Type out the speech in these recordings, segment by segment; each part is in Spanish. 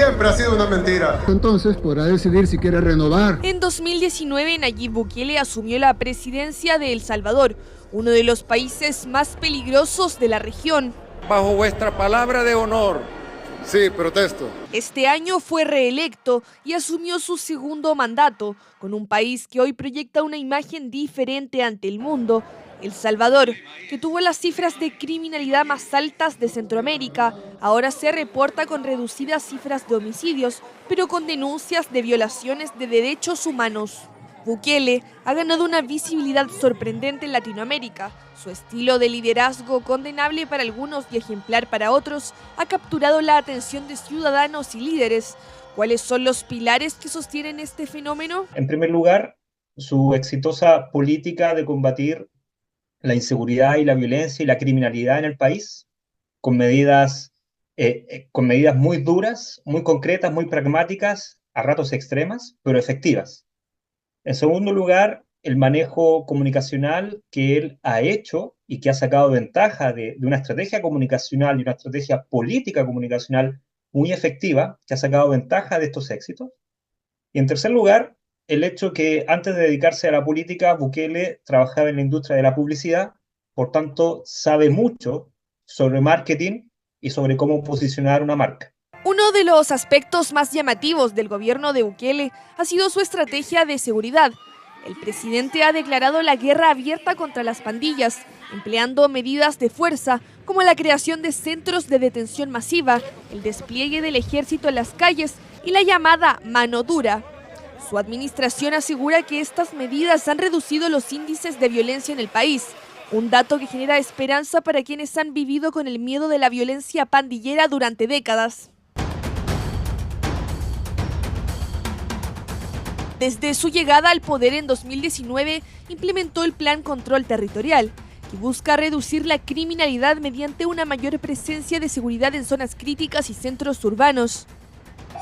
siempre ha sido una mentira. Entonces podrá decidir si quiere renovar. En 2019, Nayib Bukele asumió la presidencia de El Salvador, uno de los países más peligrosos de la región. Bajo vuestra palabra de honor. Sí, protesto. Este año fue reelecto y asumió su segundo mandato, con un país que hoy proyecta una imagen diferente ante el mundo. El Salvador, que tuvo las cifras de criminalidad más altas de Centroamérica, ahora se reporta con reducidas cifras de homicidios, pero con denuncias de violaciones de derechos humanos. Bukele ha ganado una visibilidad sorprendente en Latinoamérica. Su estilo de liderazgo, condenable para algunos y ejemplar para otros, ha capturado la atención de ciudadanos y líderes. ¿Cuáles son los pilares que sostienen este fenómeno? En primer lugar, su exitosa política de combatir la inseguridad y la violencia y la criminalidad en el país, con medidas muy duras, muy concretas, muy pragmáticas, a ratos extremas, pero efectivas. En segundo lugar, el manejo comunicacional que él ha hecho y que ha sacado ventaja de una estrategia comunicacional y una estrategia política comunicacional muy efectiva, que ha sacado ventaja de estos éxitos. Y en tercer lugar, el hecho que antes de dedicarse a la política, Bukele trabajaba en la industria de la publicidad, por tanto, sabe mucho sobre marketing y sobre cómo posicionar una marca. Uno de los aspectos más llamativos del gobierno de Bukele ha sido su estrategia de seguridad. El presidente ha declarado la guerra abierta contra las pandillas, empleando medidas de fuerza como la creación de centros de detención masiva, el despliegue del ejército en las calles y la llamada mano dura. Su administración asegura que estas medidas han reducido los índices de violencia en el país, un dato que genera esperanza para quienes han vivido con el miedo de la violencia pandillera durante décadas. Desde su llegada al poder en 2019, implementó el Plan Control Territorial, que busca reducir la criminalidad mediante una mayor presencia de seguridad en zonas críticas y centros urbanos.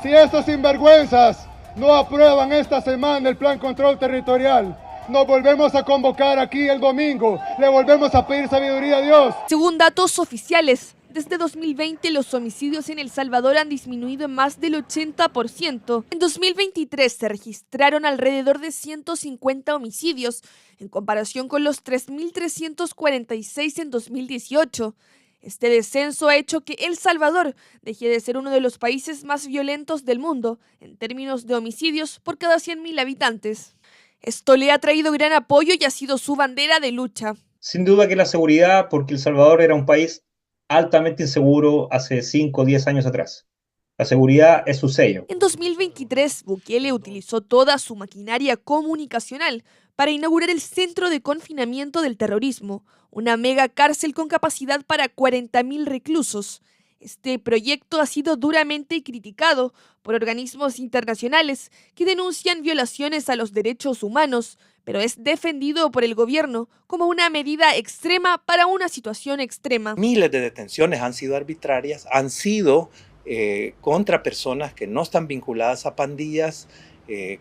Si estos sinvergüenzas no aprueban esta semana el Plan Control Territorial, nos volvemos a convocar aquí el domingo, le volvemos a pedir sabiduría a Dios. Según datos oficiales, desde 2020 los homicidios en El Salvador han disminuido en más del 80%. En 2023 se registraron alrededor de 150 homicidios, en comparación con los 3.346 en 2018. Este descenso ha hecho que El Salvador deje de ser uno de los países más violentos del mundo, en términos de homicidios por cada 100.000 habitantes. Esto le ha traído gran apoyo y ha sido su bandera de lucha. Sin duda que la seguridad, porque El Salvador era un país altamente inseguro hace 5 o 10 años atrás. La seguridad es su sello. En 2023, Bukele utilizó toda su maquinaria comunicacional para inaugurar el Centro de Confinamiento del Terrorismo, una mega cárcel con capacidad para 40.000 reclusos. Este proyecto ha sido duramente criticado por organismos internacionales que denuncian violaciones a los derechos humanos, pero es defendido por el gobierno como una medida extrema para una situación extrema. Miles de detenciones han sido arbitrarias, han sido contra personas que no están vinculadas a pandillas,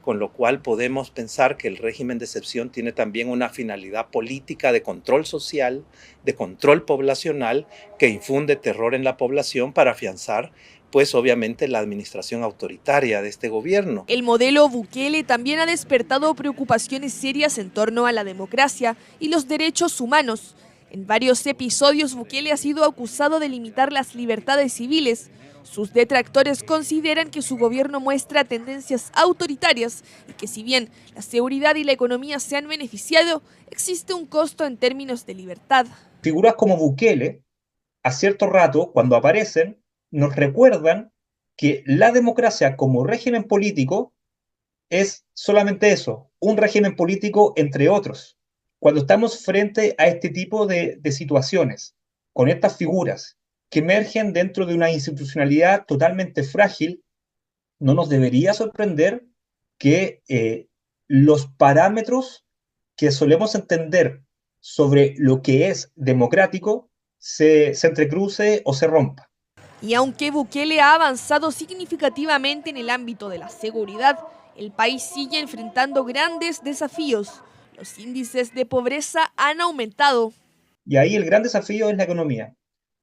con lo cual podemos pensar que el régimen de excepción tiene también una finalidad política de control social, de control poblacional, que infunde terror en la población para afianzar, pues obviamente, la administración autoritaria de este gobierno. El modelo Bukele también ha despertado preocupaciones serias en torno a la democracia y los derechos humanos. En varios episodios, Bukele ha sido acusado de limitar las libertades civiles. Sus detractores consideran que su gobierno muestra tendencias autoritarias y que si bien la seguridad y la economía se han beneficiado, existe un costo en términos de libertad. Figuras como Bukele, a cierto rato, cuando aparecen, nos recuerdan que la democracia como régimen político es solamente eso, un régimen político entre otros. Cuando estamos frente a este tipo de situaciones, con estas figuras que emergen dentro de una institucionalidad totalmente frágil, no nos debería sorprender que los parámetros que solemos entender sobre lo que es democrático se entrecruce o se rompa. Y aunque Bukele ha avanzado significativamente en el ámbito de la seguridad, el país sigue enfrentando grandes desafíos. Los índices de pobreza han aumentado. Y ahí el gran desafío es la economía.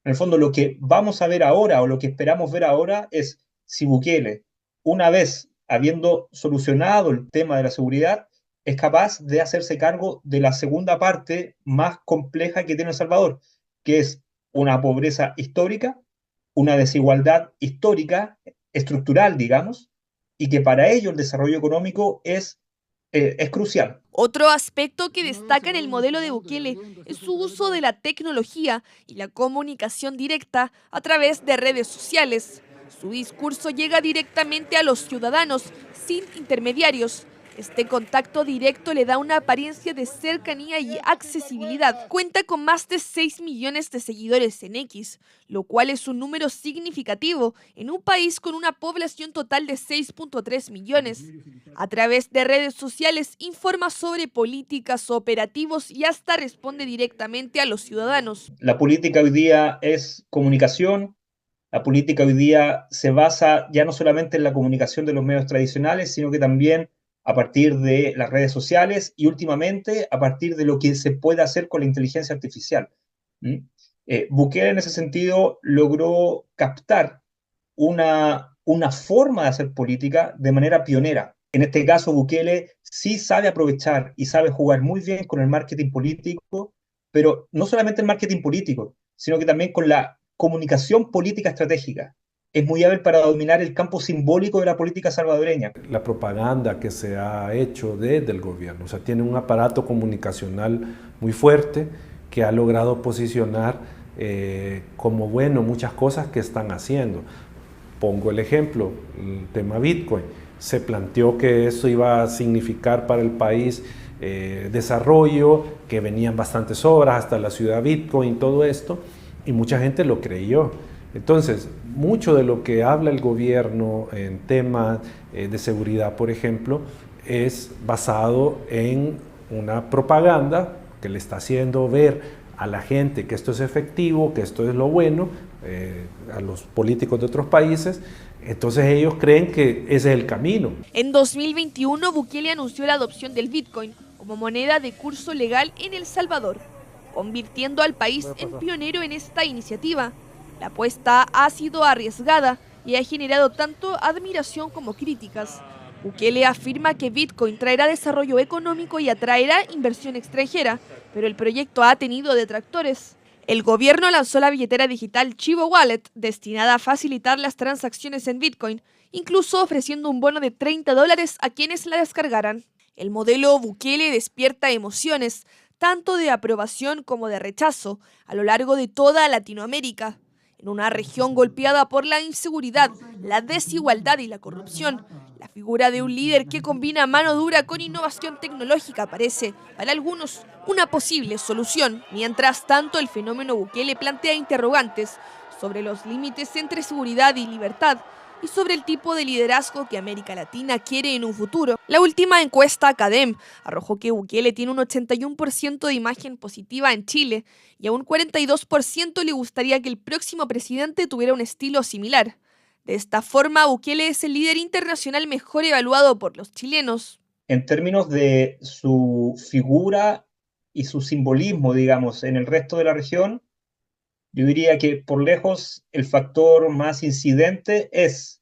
En el fondo, lo que vamos a ver ahora o lo que esperamos ver ahora es si Bukele, una vez habiendo solucionado el tema de la seguridad, es capaz de hacerse cargo de la segunda parte más compleja que tiene El Salvador, que es una pobreza histórica, una desigualdad histórica, estructural, digamos, y que para ello el desarrollo económico es crucial. Otro aspecto que destaca en el modelo de Bukele es su uso de la tecnología y la comunicación directa a través de redes sociales. Su discurso llega directamente a los ciudadanos, sin intermediarios. Este contacto directo le da una apariencia de cercanía y accesibilidad. Cuenta con más de 6 millones de seguidores en X, lo cual es un número significativo en un país con una población total de 6.3 millones. A través de redes sociales informa sobre políticas, operativos y hasta responde directamente a los ciudadanos. La política hoy día es comunicación. La política hoy día se basa ya no solamente en la comunicación de los medios tradicionales, sino que también a partir de las redes sociales y últimamente a partir de lo que se puede hacer con la inteligencia artificial. Bukele en ese sentido logró captar una forma de hacer política de manera pionera. En este caso, Bukele sí sabe aprovechar y sabe jugar muy bien con el marketing político, pero no solamente el marketing político, sino que también con la comunicación política estratégica. Es muy hábil para dominar el campo simbólico de la política salvadoreña. La propaganda que se ha hecho desde el gobierno, o sea, tiene un aparato comunicacional muy fuerte que ha logrado posicionar como bueno muchas cosas que están haciendo. Pongo el ejemplo, el tema Bitcoin. Se planteó que eso iba a significar para el país desarrollo, que venían bastantes obras hasta la ciudad Bitcoin, todo esto, y mucha gente lo creyó. Entonces, mucho de lo que habla el gobierno en temas de seguridad, por ejemplo, es basado en una propaganda que le está haciendo ver a la gente que esto es efectivo, que esto es lo bueno, a los políticos de otros países. Entonces ellos creen que ese es el camino. En 2021, Bukele anunció la adopción del Bitcoin como moneda de curso legal en El Salvador, convirtiendo al país en pionero en esta iniciativa. La apuesta ha sido arriesgada y ha generado tanto admiración como críticas. Bukele afirma que Bitcoin traerá desarrollo económico y atraerá inversión extranjera, pero el proyecto ha tenido detractores. El gobierno lanzó la billetera digital Chivo Wallet, destinada a facilitar las transacciones en Bitcoin, incluso ofreciendo un bono de $30 a quienes la descargaran. El modelo Bukele despierta emociones, tanto de aprobación como de rechazo, a lo largo de toda Latinoamérica. En una región golpeada por la inseguridad, la desigualdad y la corrupción, la figura de un líder que combina mano dura con innovación tecnológica parece, para algunos, una posible solución. Mientras tanto, el fenómeno Bukele plantea interrogantes sobre los límites entre seguridad y libertad y sobre el tipo de liderazgo que América Latina quiere en un futuro. La última encuesta CADEM arrojó que Bukele tiene un 81% de imagen positiva en Chile y a un 42% le gustaría que el próximo presidente tuviera un estilo similar. De esta forma, Bukele es el líder internacional mejor evaluado por los chilenos. En términos de su figura y su simbolismo, digamos, en el resto de la región, yo diría que por lejos el factor más incidente es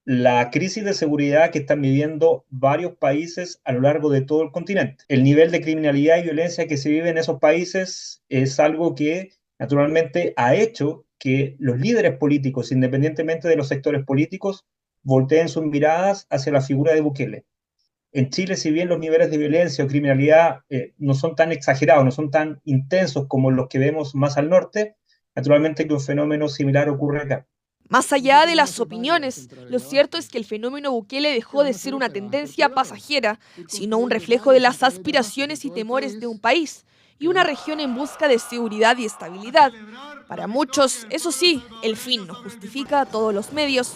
la crisis de seguridad que están viviendo varios países a lo largo de todo el continente. El nivel de criminalidad y violencia que se vive en esos países es algo que naturalmente ha hecho que los líderes políticos, independientemente de los sectores políticos, volteen sus miradas hacia la figura de Bukele. En Chile, si bien los niveles de violencia o criminalidad no son tan exagerados, no son tan intensos como los que vemos más al norte, naturalmente que un fenómeno similar ocurre acá. Más allá de las opiniones, lo cierto es que el fenómeno Bukele dejó de ser una tendencia pasajera, sino un reflejo de las aspiraciones y temores de un país y una región en busca de seguridad y estabilidad. Para muchos, eso sí, el fin no justifica todos los medios.